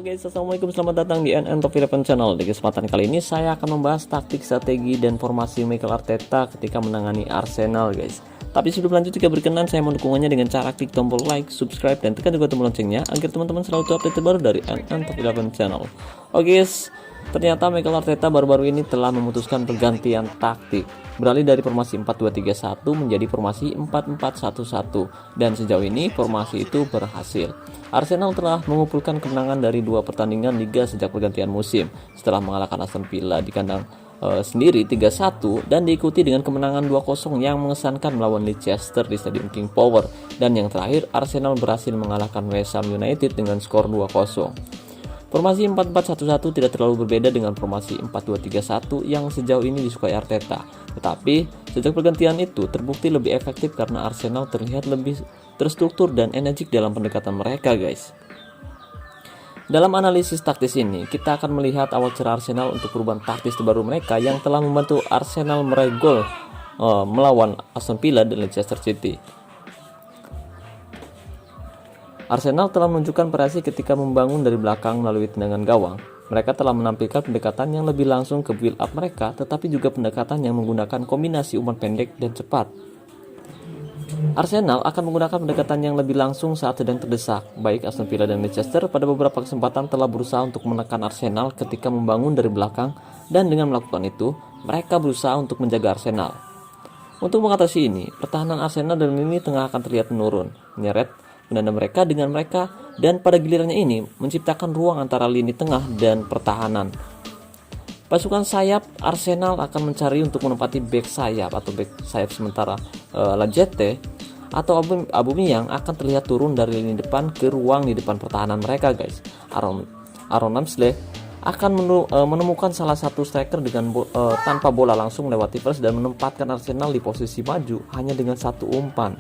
Halo guys, assalamualaikum, selamat datang di NN Top 11 Channel. Di kesempatan kali ini saya akan membahas taktik, strategi, dan formasi Mikel Arteta ketika menangani Arsenal guys. Tapi sebelum lanjut, jika berkenan saya mau dukungannya dengan cara klik tombol like, subscribe, dan tekan juga tombol loncengnya agar teman-teman selalu update terbaru dari NN Top 11 Channel. Oke guys, ternyata Mikel Arteta baru-baru ini telah memutuskan pergantian taktik, beralih dari formasi 4-2-3-1 menjadi formasi 4-4-1-1, dan sejauh ini formasi itu berhasil. Arsenal telah mengumpulkan kemenangan dari 2 pertandingan liga sejak pergantian musim setelah mengalahkan Aston Villa di kandang sendiri 3-1 dan diikuti dengan kemenangan 2-0 yang mengesankan melawan Leicester di Stadium King Power, dan yang terakhir Arsenal berhasil mengalahkan West Ham United dengan skor 2-0. Formasi 4-4-1-1 tidak terlalu berbeda dengan formasi 4-2-3-1 yang sejauh ini disukai Arteta. Tetapi, sejak pergantian itu terbukti lebih efektif karena Arsenal terlihat lebih terstruktur dan energik dalam pendekatan mereka guys. Dalam analisis taktis ini, kita akan melihat awal cerah Arsenal untuk perubahan taktis terbaru mereka yang telah membantu Arsenal meraih gol melawan Aston Villa dan Leicester City. Arsenal telah menunjukkan variasi ketika membangun dari belakang melalui tendangan gawang. Mereka telah menampilkan pendekatan yang lebih langsung ke build up mereka, tetapi juga pendekatan yang menggunakan kombinasi umpan pendek dan cepat. Arsenal akan menggunakan pendekatan yang lebih langsung saat sedang terdesak. Baik Aston Villa dan Leicester pada beberapa kesempatan telah berusaha untuk menekan Arsenal ketika membangun dari belakang, dan dengan melakukan itu, mereka berusaha untuk menjaga Arsenal. Untuk mengatasi ini, pertahanan Arsenal dan lini tengah akan terlihat menurun, menyeret penanda mereka dengan mereka, dan pada gilirannya ini menciptakan ruang antara lini tengah dan pertahanan. Pasukan sayap Arsenal akan mencari untuk menempati back sayap atau back sayap sementara Lacazette atau Aubameyang akan terlihat turun dari lini depan ke ruang di depan pertahanan mereka guys. Aaron Ramsdale akan menemukan salah satu striker dengan tanpa bola langsung melewati first dan menempatkan Arsenal di posisi maju hanya dengan satu umpan.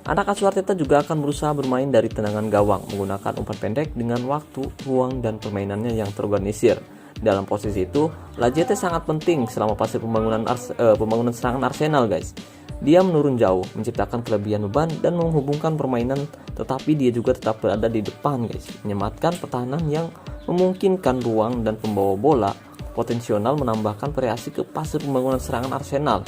Anak asuh Arteta juga akan berusaha bermain dari tendangan gawang menggunakan umpan pendek dengan waktu, ruang, dan permainannya yang terorganisir. Dalam posisi itu, Lacazette sangat penting selama fase pembangunan serangan Arsenal guys. Dia menurun jauh, menciptakan kelebihan beban dan menghubungkan permainan, tetapi dia juga tetap berada di depan guys, menyematkan pertahanan yang memungkinkan ruang dan pembawa bola potensial menambahkan variasi ke fase pembangunan serangan Arsenal.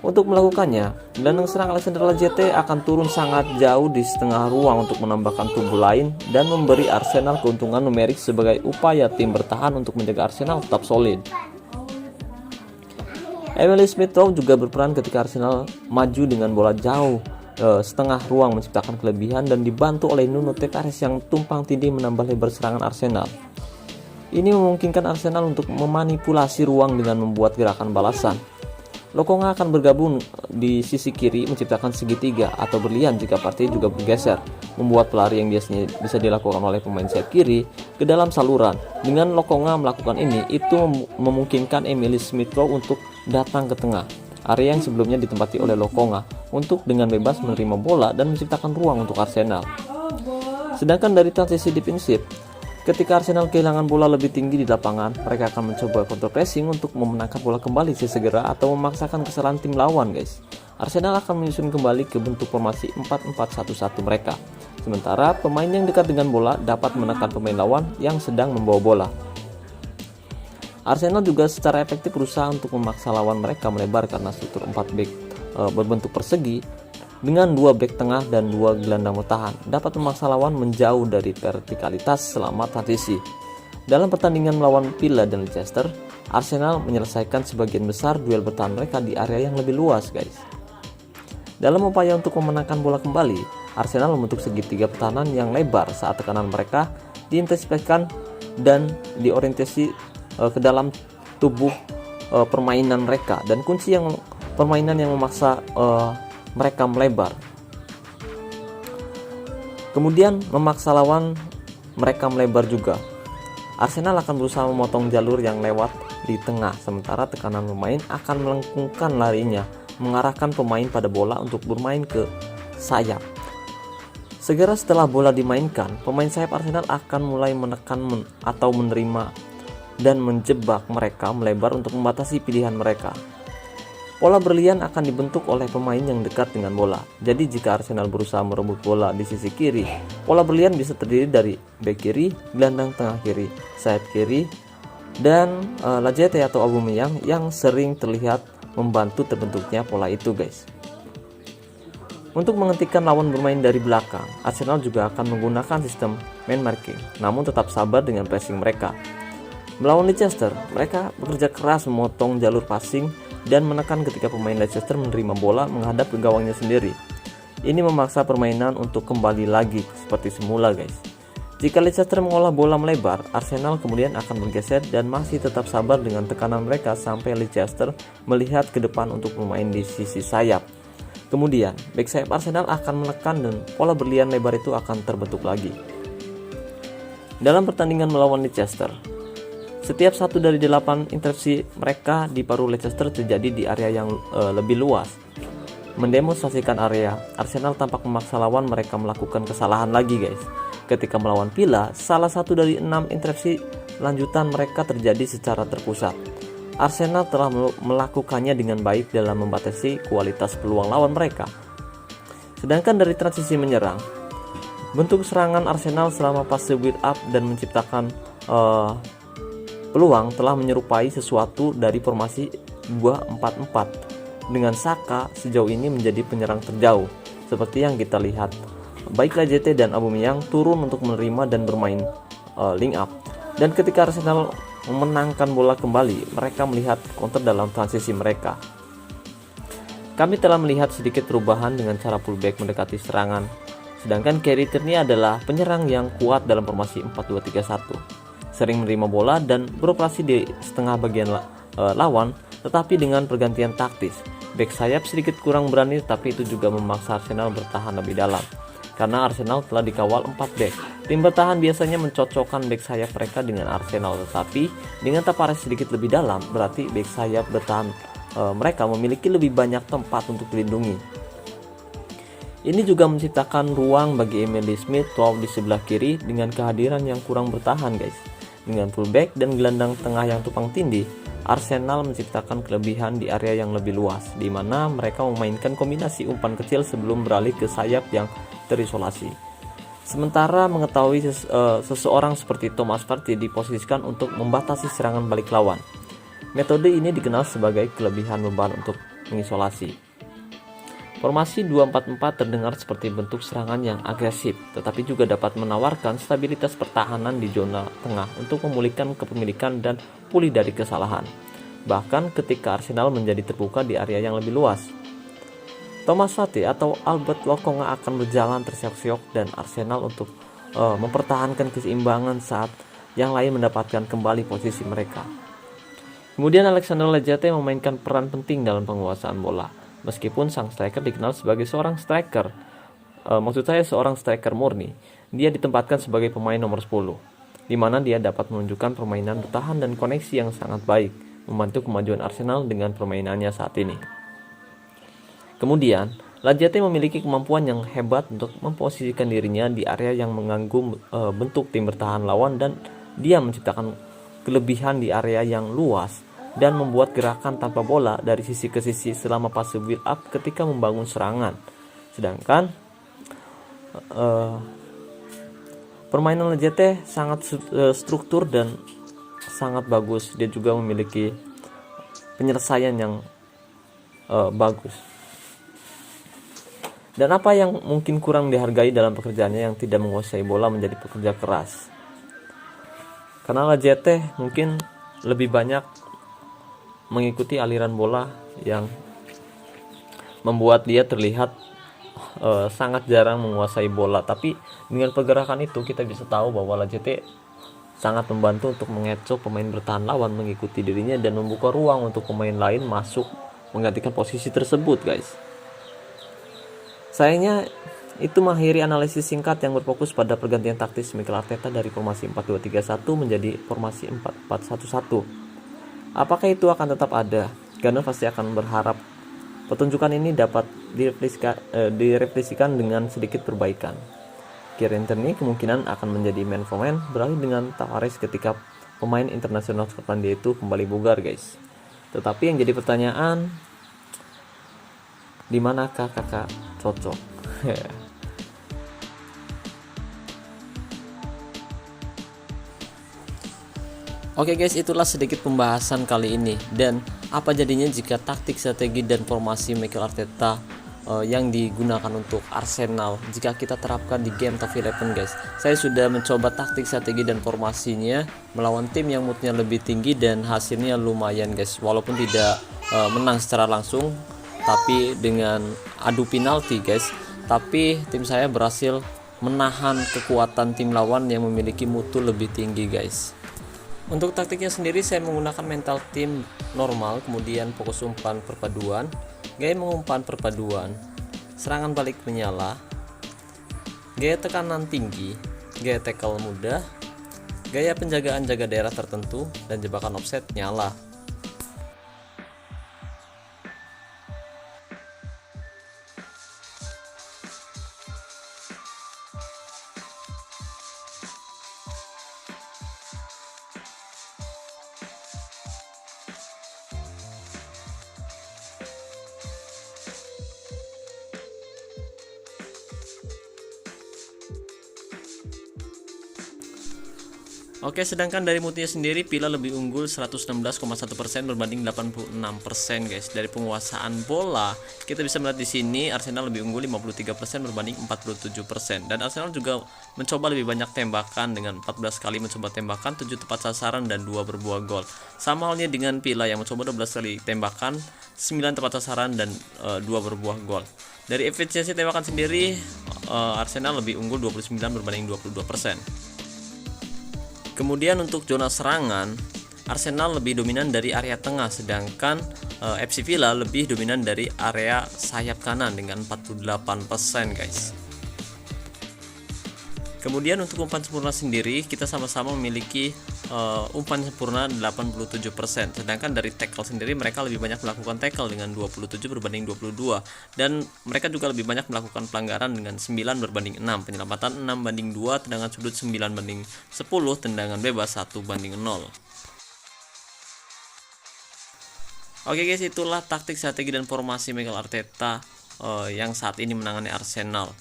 Untuk melakukannya, gelandang serang Alexander Lacazette akan turun sangat jauh di setengah ruang untuk menambahkan tubuh lain dan memberi Arsenal keuntungan numerik sebagai upaya tim bertahan untuk menjaga Arsenal tetap solid. Emile Smith-Rowe juga berperan ketika Arsenal maju dengan bola jauh setengah ruang, menciptakan kelebihan dan dibantu oleh Nuno Tavares yang tumpang tindih menambah lebar serangan Arsenal. Ini memungkinkan Arsenal untuk memanipulasi ruang dengan membuat gerakan balasan. Lokonga akan bergabung di sisi kiri menciptakan segitiga atau berlian jika Partey juga bergeser, membuat pelari yang biasanya bisa dilakukan oleh pemain sayap kiri ke dalam saluran. Dengan Lokonga melakukan ini, itu memungkinkan Emile Smith-Rowe untuk datang ke tengah, area yang sebelumnya ditempati oleh Lokonga, untuk dengan bebas menerima bola dan menciptakan ruang untuk Arsenal. Sedangkan dari transisi defensif, ketika Arsenal kehilangan bola lebih tinggi di lapangan, mereka akan mencoba counter pressing untuk memenangkan bola kembali sesegera atau memaksakan kesalahan tim lawan guys. Arsenal akan menyusun kembali ke bentuk formasi 4-4-1-1 mereka. Sementara pemain yang dekat dengan bola dapat menekan pemain lawan yang sedang membawa bola. Arsenal juga secara efektif berusaha untuk memaksa lawan mereka melebar karena struktur 4 back berbentuk persegi dengan 2 back tengah dan 2 gelandang bertahan dapat memaksa lawan menjauh dari vertikalitas selama transisi. Dalam pertandingan melawan Villa dan Leicester, Arsenal menyelesaikan sebagian besar duel bertahan mereka di area yang lebih luas guys. Dalam upaya untuk memenangkan bola kembali, Arsenal membentuk segitiga pertahanan yang lebar saat tekanan mereka diintensifikasi dan diorientasi ke dalam tubuh permainan mereka, dan kunci yang permainan yang memaksa mereka melebar, kemudian memaksa lawan mereka melebar juga. Arsenal akan berusaha memotong jalur yang lewat di tengah, sementara tekanan pemain akan melengkungkan larinya, mengarahkan pemain pada bola untuk bermain ke sayap. Segera setelah bola dimainkan, pemain sayap Arsenal akan mulai menekan atau menerima dan menjebak mereka melebar untuk membatasi pilihan mereka. Pola berlian akan dibentuk oleh pemain yang dekat dengan bola. Jadi jika Arsenal berusaha merebut bola di sisi kiri, pola berlian bisa terdiri dari bek kiri, gelandang tengah kiri, sayap kiri, dan Lacazette atau Aubameyang yang sering terlihat membantu terbentuknya pola itu, guys. Untuk menghentikan lawan bermain dari belakang, Arsenal juga akan menggunakan sistem man marking, namun tetap sabar dengan pressing mereka. Melawan Leicester, mereka bekerja keras memotong jalur passing dan menekan ketika pemain Leicester menerima bola menghadap ke gawangnya sendiri. Ini memaksa permainan untuk kembali lagi seperti semula, guys. Jika Leicester mengolah bola melebar, Arsenal kemudian akan bergeser dan masih tetap sabar dengan tekanan mereka sampai Leicester melihat ke depan untuk bermain di sisi sayap. Kemudian, bek sayap Arsenal akan menekan dan pola berlian lebar itu akan terbentuk lagi. Dalam pertandingan melawan Leicester, setiap 1 dari 8 intervensi mereka di paru Leicester terjadi di area yang lebih luas. Mendemonstrasikan area, Arsenal tampak memaksa lawan mereka melakukan kesalahan lagi, guys. Ketika melawan Villa, salah satu dari 6 intervensi lanjutan mereka terjadi secara terpusat. Arsenal telah melakukannya dengan baik dalam membatasi kualitas peluang lawan mereka. Sedangkan dari transisi menyerang, bentuk serangan Arsenal selama fase build up dan menciptakan peluang telah menyerupai sesuatu dari formasi 2-4-4 dengan Saka sejauh ini menjadi penyerang terjauh seperti yang kita lihat. Baik Lacazette dan Aubameyang turun untuk menerima dan bermain link up. Dan ketika Arsenal memenangkan bola kembali, mereka melihat counter dalam transisi mereka. Kami telah melihat sedikit perubahan dengan cara fullback mendekati serangan. Sedangkan Kieran Tierney adalah penyerang yang kuat dalam formasi 4-2-3-1. Sering menerima bola dan beroperasi di setengah bagian lawan, tetapi dengan pergantian taktis. Bek sayap sedikit kurang berani, tapi itu juga memaksa Arsenal bertahan lebih dalam. Karena Arsenal telah dikawal 4 bek, tim bertahan biasanya mencocokkan bek sayap mereka dengan Arsenal, tetapi dengan Tavares sedikit lebih dalam, berarti bek sayap bertahan mereka memiliki lebih banyak tempat untuk dilindungi. Ini juga menciptakan ruang bagi Emile Smith Rowe di sebelah kiri dengan kehadiran yang kurang bertahan, guys. Dengan fullback dan gelandang tengah yang tumpang tindih, Arsenal menciptakan kelebihan di area yang lebih luas, di mana mereka memainkan kombinasi umpan kecil sebelum beralih ke sayap yang terisolasi. Sementara mengetahui seseorang seperti Thomas Partey diposisikan untuk membatasi serangan balik lawan. Metode ini dikenal sebagai kelebihan beban untuk mengisolasi. Formasi 2-4-4 terdengar seperti bentuk serangan yang agresif, tetapi juga dapat menawarkan stabilitas pertahanan di zona tengah untuk memulihkan kepemilikan dan pulih dari kesalahan. Bahkan ketika Arsenal menjadi terbuka di area yang lebih luas. Thomas Partey atau Albert Lokonga akan berjalan tersiok-siok dan Arsenal untuk mempertahankan keseimbangan saat yang lain mendapatkan kembali posisi mereka. Kemudian Alexander Lacazette memainkan peran penting dalam penguasaan bola. Meskipun sang striker dikenal sebagai seorang striker, seorang striker murni, dia ditempatkan sebagai pemain nomor 10, di mana dia dapat menunjukkan permainan bertahan dan koneksi yang sangat baik, membantu kemajuan Arsenal dengan permainannya saat ini. Kemudian, Lacazette memiliki kemampuan yang hebat untuk memposisikan dirinya di area yang mengganggu bentuk tim bertahan lawan dan dia menciptakan kelebihan di area yang luas dan membuat gerakan tanpa bola dari sisi ke sisi selama fase build up ketika membangun serangan. Sedangkan permainan Lacazette sangat struktur dan sangat bagus. Dia juga memiliki penyelesaian yang bagus. Dan apa yang mungkin kurang dihargai dalam pekerjaannya yang tidak menguasai bola menjadi pekerja keras. Karena Lacazette mungkin lebih banyak mengikuti aliran bola yang membuat dia terlihat sangat jarang menguasai bola. Tapi dengan pergerakan itu kita bisa tahu bahwa Lacazette sangat membantu untuk mengecoh pemain bertahan lawan mengikuti dirinya dan membuka ruang untuk pemain lain masuk menggantikan posisi tersebut, guys. Sayangnya itu mengakhiri analisis singkat yang berfokus pada pergantian taktis Mikel Arteta dari formasi 4-2-3-1 menjadi formasi 4-4-1-1. Apakah itu akan tetap ada? Gunner pasti akan berharap pertunjukan ini dapat direfleksikan dengan sedikit perbaikan. Kieran Tierney kemungkinan akan menjadi man for man beralih dengan Tavares ketika pemain internasional Skotlandia itu kembali bugar, guys. Tetapi yang jadi pertanyaan, Di manakah kakak cocok? Oke guys, itulah sedikit pembahasan kali ini. Dan apa jadinya jika taktik, strategi, dan formasi Mikel Arteta yang digunakan untuk Arsenal jika kita terapkan di game Top 11 guys. Saya sudah mencoba taktik, strategi, dan formasinya melawan tim yang moodnya lebih tinggi dan hasilnya lumayan guys. Walaupun tidak menang secara langsung, tapi dengan adu penalti guys. Tapi tim saya berhasil menahan kekuatan tim lawan yang memiliki mutu lebih tinggi guys. Untuk taktiknya sendiri saya menggunakan mental tim normal, kemudian fokus umpan perpaduan, gaya mengumpan perpaduan, serangan balik menyala, gaya tekanan tinggi, gaya tackle mudah, gaya penjagaan jaga daerah tertentu, dan jebakan offset nyala. Oke, sedangkan dari mutunya sendiri Villa lebih unggul 116,1% berbanding 86% guys. Dari penguasaan bola, kita bisa melihat di sini Arsenal lebih unggul 53% berbanding 47%. Dan Arsenal juga mencoba lebih banyak tembakan dengan 14 kali mencoba tembakan, 7 tepat sasaran dan 2 berbuah gol. Sama halnya dengan Villa yang mencoba 12 kali tembakan, 9 tepat sasaran dan 2 berbuah gol. Dari efisiensi tembakan sendiri, Arsenal lebih unggul 29 berbanding 22%. Kemudian untuk zona serangan, Arsenal lebih dominan dari area tengah, sedangkan FC Villa lebih dominan dari area sayap kanan dengan 48% guys. Kemudian untuk umpan sempurna sendiri, kita sama-sama memiliki umpan sempurna 87%. Sedangkan dari tackle sendiri mereka lebih banyak melakukan tackle dengan 27 berbanding 22. Dan mereka juga lebih banyak melakukan pelanggaran dengan 9 berbanding 6. Penyelamatan 6 banding 2, tendangan sudut 9 banding 10, tendangan bebas 1 banding 0. Oke guys, itulah taktik, strategi, dan formasi Mikel Arteta yang saat ini menangani Arsenal.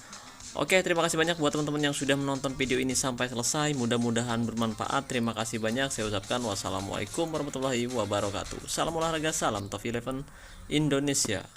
Oke, terima kasih banyak buat teman-teman yang sudah menonton video ini sampai selesai. Mudah-mudahan bermanfaat. Terima kasih banyak. Saya ucapkan wassalamualaikum warahmatullahi wabarakatuh. Salam olahraga, salam Top 11 Indonesia.